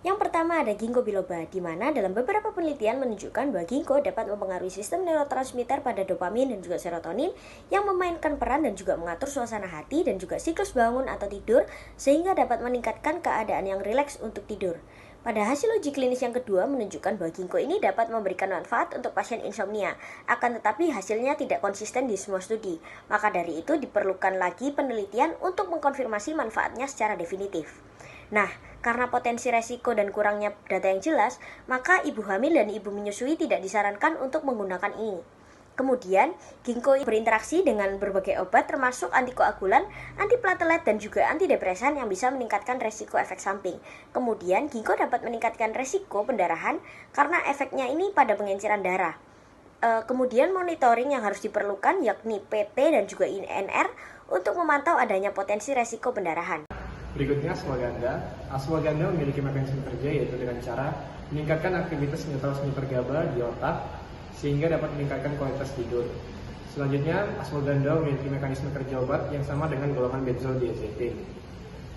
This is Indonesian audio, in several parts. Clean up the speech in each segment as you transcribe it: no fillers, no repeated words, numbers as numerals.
Yang pertama ada ginkgo biloba, di mana dalam beberapa penelitian menunjukkan bahwa ginkgo dapat mempengaruhi sistem neurotransmitter pada dopamin dan juga serotonin yang memainkan peran dan juga mengatur suasana hati dan juga siklus bangun atau tidur sehingga dapat meningkatkan keadaan yang rileks untuk tidur. Pada hasil uji klinis yang kedua menunjukkan bahwa ginkgo ini dapat memberikan manfaat untuk pasien insomnia, akan tetapi hasilnya tidak konsisten di semua studi. Maka dari itu diperlukan lagi penelitian untuk mengkonfirmasi manfaatnya secara definitif. Nah, karena potensi resiko dan kurangnya data yang jelas, maka ibu hamil dan ibu menyusui tidak disarankan untuk menggunakan ini. Kemudian, ginkgo berinteraksi dengan berbagai obat termasuk antikoagulan, antiplatelet, dan juga antidepresan yang bisa meningkatkan resiko efek samping. Kemudian, ginkgo dapat meningkatkan resiko pendarahan karena efeknya ini pada pengenceran darah. Kemudian monitoring yang harus diperlukan yakni PT dan juga INR untuk memantau adanya potensi resiko pendarahan. Berikutnya ashwagandha. Ashwagandha memiliki mekanisme kerja yaitu dengan cara meningkatkan aktivitas neurotransmitter GABA di otak sehingga dapat meningkatkan kualitas tidur. Selanjutnya, ashwagandha memiliki mekanisme kerja obat yang sama dengan golongan benzodiazepin.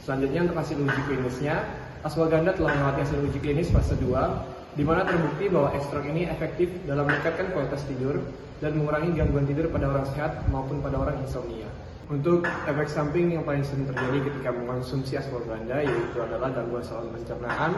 Selanjutnya untuk hasil uji klinisnya, ashwagandha telah melewati hasil uji klinis fase 2 di mana terbukti bahwa ekstrak ini efektif dalam meningkatkan kualitas tidur dan mengurangi gangguan tidur pada orang sehat maupun pada orang insomnia. Untuk efek samping yang paling sering terjadi ketika mengkonsumsi ashwagandha yaitu adalah gangguan saluran pencernaan.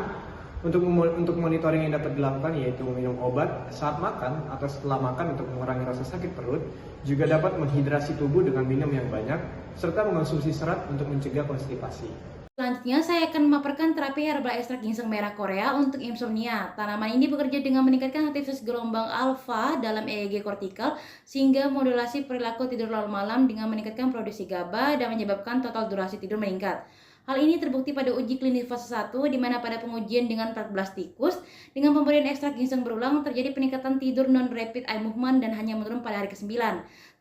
Untuk monitoring yang dapat dilakukan yaitu meminum obat saat makan atau setelah makan untuk mengurangi rasa sakit perut, juga dapat menghidrasi tubuh dengan minum yang banyak, serta mengonsumsi serat untuk mencegah konstipasi. Selanjutnya, saya akan memaparkan terapi herbal ekstrak ginseng merah Korea untuk insomnia. Tanaman ini bekerja dengan meningkatkan aktivitas gelombang alfa dalam EEG kortikal sehingga modulasi perilaku tidur larut malam dengan meningkatkan produksi GABA dan menyebabkan total durasi tidur meningkat. Hal ini terbukti pada uji klinis fase 1 di mana pada pengujian dengan 14 tikus dengan pemberian ekstrak ginseng berulang terjadi peningkatan tidur non-rapid eye movement dan hanya menurun pada hari ke-9.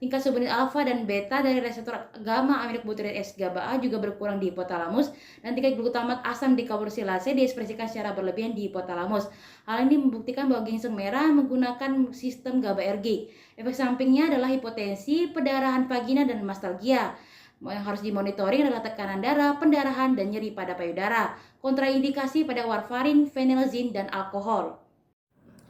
Tingkat subunit alfa dan beta dari reseptor gamma amilobutyrate S-GABA-A juga berkurang di hipotalamus dan tingkat glutamat asam dekarbosilase diekspresikan secara berlebihan di hipotalamus. Hal ini membuktikan bahwa ginseng merah menggunakan sistem GABAergic. Efek sampingnya adalah hipotensi, pendarahan vagina, dan mastalgia. Yang harus dimonitoring adalah tekanan darah, pendarahan, dan nyeri pada payudara. Kontraindikasi pada warfarin, phenelzine, dan alkohol.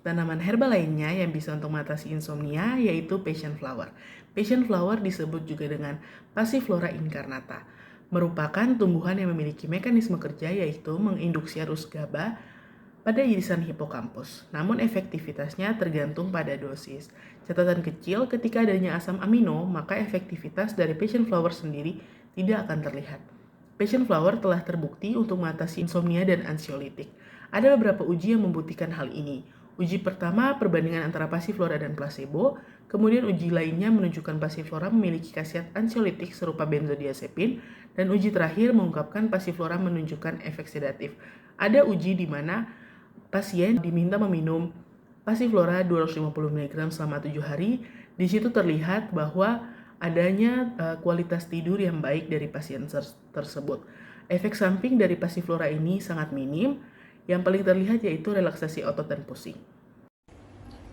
Tanaman herbal lainnya yang bisa untuk mengatasi insomnia yaitu passion flower. Passion flower disebut juga dengan Passiflora incarnata, merupakan tumbuhan yang memiliki mekanisme kerja yaitu menginduksi arus GABA pada irisan hipokampus. Namun efektivitasnya tergantung pada dosis. Catatan kecil, ketika adanya asam amino, maka efektivitas dari passion flower sendiri tidak akan terlihat. Passion flower telah terbukti untuk mengatasi insomnia dan ansiolitik. Ada beberapa uji yang membuktikan hal ini. Uji pertama perbandingan antara passiflora dan placebo, kemudian uji lainnya menunjukkan passiflora memiliki khasiat ansiolitik serupa benzodiazepin, dan uji terakhir mengungkapkan passiflora menunjukkan efek sedatif. Ada uji di mana pasien diminta meminum Passiflora 250 mg selama 7 hari. Di situ terlihat bahwa adanya kualitas tidur yang baik dari pasien tersebut. Efek samping dari Passiflora ini sangat minim. Yang paling terlihat yaitu relaksasi otot dan pusing.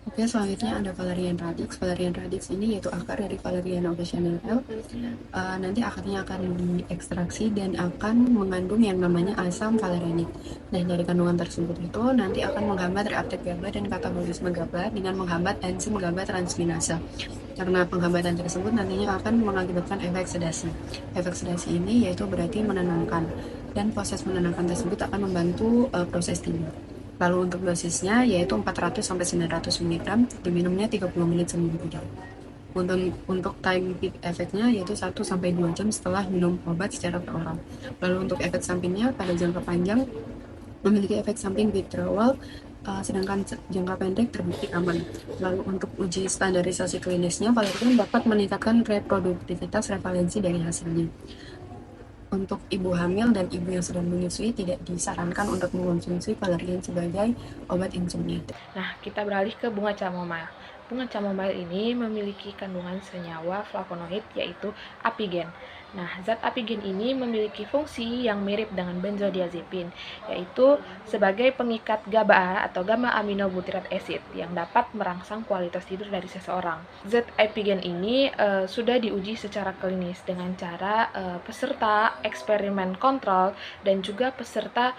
Oke, selanjutnya ada Valerian radix. Valerian radix ini yaitu akar dari Valeriana officinale. Nanti akarnya akan diekstraksi dan akan mengandung yang namanya asam valerianik. Nah, dari kandungan tersebut itu nanti akan menghambat reuptake GABA dan katabolisme GABA dengan menghambat enzim GABA transkinase. Karena penghambatan tersebut nantinya akan mengakibatkan efek sedasi. Efek sedasi ini yaitu berarti menenangkan, dan proses menenangkan tersebut akan membantu proses tidur. Lalu untuk dosisnya yaitu 400-900 mg, diminumnya 30 menit sebelum tidur. Untuk time peak efeknya yaitu 1-2 jam setelah minum obat secara peroral. Lalu untuk efek sampingnya pada jangka panjang memiliki efek samping withdrawal, sedangkan jangka pendek terbukti aman. Lalu untuk uji standarisasi klinisnya, valerian dapat meningkatkan reproduktivitas revalensi dari hasilnya. Untuk ibu hamil dan ibu yang sedang menyusui tidak disarankan untuk mengonsumsi valerian sebagai obat insomnia. Nah, kita beralih ke bunga chamomile. bunga chamomile ini memiliki kandungan senyawa flavonoid yaitu apigen. Nah, zat apigen ini memiliki fungsi yang mirip dengan benzodiazepin, yaitu sebagai pengikat GABA atau gamma aminobutyric acid yang dapat merangsang kualitas tidur dari seseorang. Zat apigen ini sudah diuji secara klinis dengan cara peserta eksperimen kontrol dan juga peserta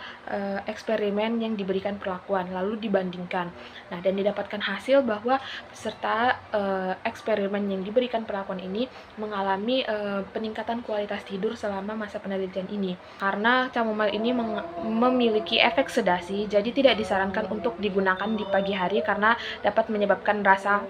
eksperimen yang diberikan perlakuan lalu dibandingkan. Nah, dan didapatkan hasil bahwa peserta eksperimen yang diberikan perlakuan ini mengalami peningkatan kualitas tidur selama masa penelitian ini. Karena chamomile ini memiliki efek sedasi, jadi tidak disarankan untuk digunakan di pagi hari karena dapat menyebabkan rasa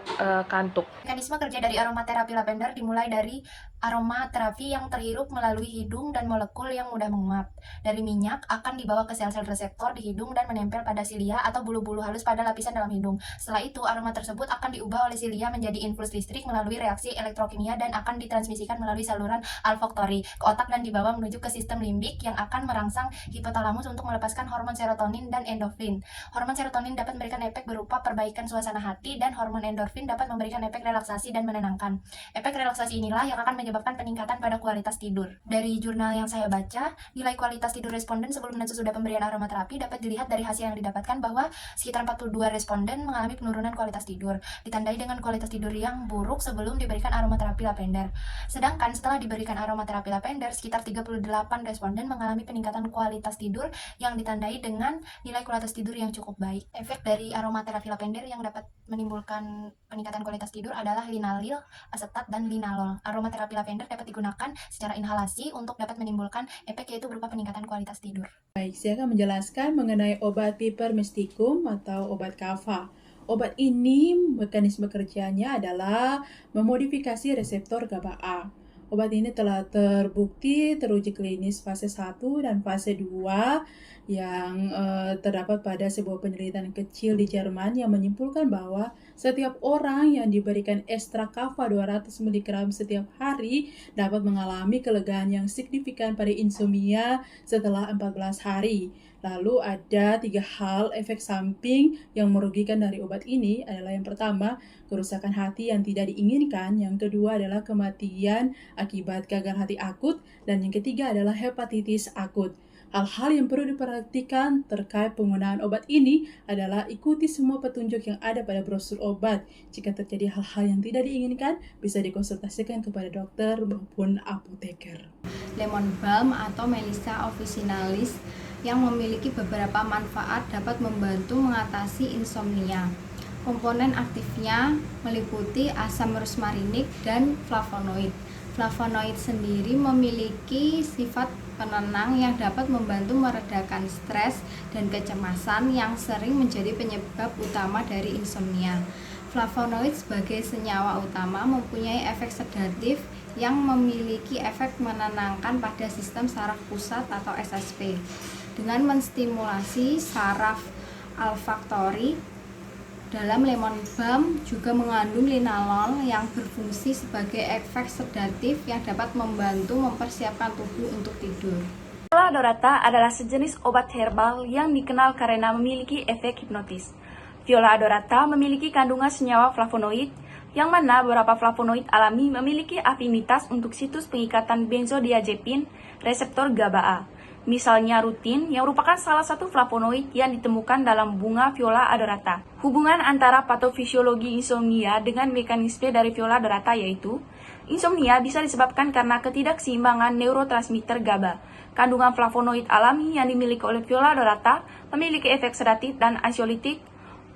kantuk. Mekanisme kerja dari aromaterapi lavender dimulai dari aromaterapi yang terhirup melalui hidung dan molekul yang mudah menguap. Dari minyak akan dibawa ke sel-sel reseptor di hidung dan menempel pada silia atau bulu-bulu halus pada lapisan dalam hidung. Setelah itu, aroma tersebut akan diubah oleh silia menjadi infus listrik melalui reaksi elektrokimia dan akan ditransmisikan melalui saluran olfaktori ke otak dan dibawa menuju ke sistem limbik yang akan merangsang hipotalamus untuk melepaskan hormon serotonin dan endorfin. Hormon serotonin dapat memberikan efek berupa perbaikan suasana hati dan hormon endorfin dapat memberikan efek relaksasi dan menenangkan. Efek relaksasi inilah yang akan menyebabkan peningkatan pada kualitas tidur. Dari jurnal yang saya baca, nilai kualitas tidur responden sebelum dan sesudah pemberian aromaterapi dapat dilihat dari hasil yang didapatkan bahwa sekitar 42 responden mengalami penurunan kualitas tidur, ditandai dengan kualitas tidur yang buruk sebelum diberikan aromaterapi lavender. Sedangkan setelah diberikan aromaterapi lavender, sekitar 38 responden mengalami peningkatan kualitas tidur yang ditandai dengan nilai kualitas tidur yang cukup baik. Efek dari aromaterapi lavender yang dapat menimbulkan peningkatan kualitas tidur adalah linalil, asetat, dan linalol. Aromaterapi lavender dapat digunakan secara inhalasi untuk dapat menimbulkan efek yaitu berupa peningkatan kualitas tidur. Baik, saya akan menjelaskan mengenai obat piper mysticum atau obat kava. Obat ini mekanisme kerjanya adalah memodifikasi reseptor GABA-A. Obat ini telah terbukti teruji klinis fase 1 dan fase 2 yang terdapat pada sebuah penelitian kecil di Jerman yang menyimpulkan bahwa setiap orang yang diberikan ekstrak kava 200 mg setiap hari dapat mengalami kelegaan yang signifikan pada insomnia setelah 14 hari. Lalu ada 3 hal efek samping yang merugikan dari obat ini adalah yang pertama, kerusakan hati yang tidak diinginkan, yang kedua adalah kematian akibat gagal hati akut, dan yang ketiga adalah hepatitis akut. Hal-hal yang perlu diperhatikan terkait penggunaan obat ini adalah ikuti semua petunjuk yang ada pada brosur obat. Jika terjadi hal-hal yang tidak diinginkan, bisa dikonsultasikan kepada dokter maupun apoteker. Lemon balm atau Melissa officinalis yang memiliki beberapa manfaat dapat membantu mengatasi insomnia. Komponen aktifnya meliputi asam rosmarinik dan flavonoid. Flavonoid sendiri memiliki sifat penenang yang dapat membantu meredakan stres dan kecemasan yang sering menjadi penyebab utama dari insomnia. Flavonoid sebagai senyawa utama mempunyai efek sedatif yang memiliki efek menenangkan pada sistem saraf pusat atau SSP. Dengan menstimulasi saraf olfaktori, dalam lemon balm juga mengandung linalol yang berfungsi sebagai efek sedatif yang dapat membantu mempersiapkan tubuh untuk tidur. Viola odorata adalah sejenis obat herbal yang dikenal karena memiliki efek hipnotis. Viola odorata memiliki kandungan senyawa flavonoid, yang mana beberapa flavonoid alami memiliki afinitas untuk situs pengikatan benzodiazepin reseptor GABA-A. Misalnya rutin, yang merupakan salah satu flavonoid yang ditemukan dalam bunga Viola odorata. Hubungan antara patofisiologi insomnia dengan mekanisme dari Viola odorata yaitu, insomnia bisa disebabkan karena ketidakseimbangan neurotransmitter GABA. Kandungan flavonoid alami yang dimiliki oleh Viola odorata memiliki efek sedatif dan ansiolitik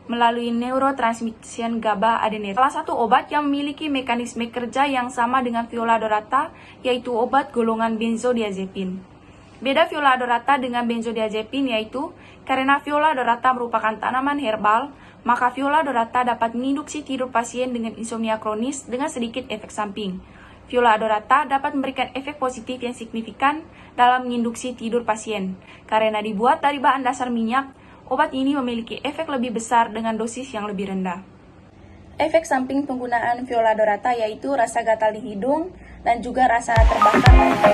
melalui neurotransmission GABA adenylat. Salah satu obat yang memiliki mekanisme kerja yang sama dengan Viola odorata yaitu obat golongan benzodiazepin. Beda Viola odorata dengan benzodiazepin yaitu, karena Viola odorata merupakan tanaman herbal, maka Viola odorata dapat menginduksi tidur pasien dengan insomnia kronis dengan sedikit efek samping. Viola odorata dapat memberikan efek positif yang signifikan dalam menginduksi tidur pasien. Karena dibuat dari bahan dasar minyak, obat ini memiliki efek lebih besar dengan dosis yang lebih rendah. Efek samping penggunaan Viola odorata yaitu rasa gatal di hidung dan juga rasa terbakar pada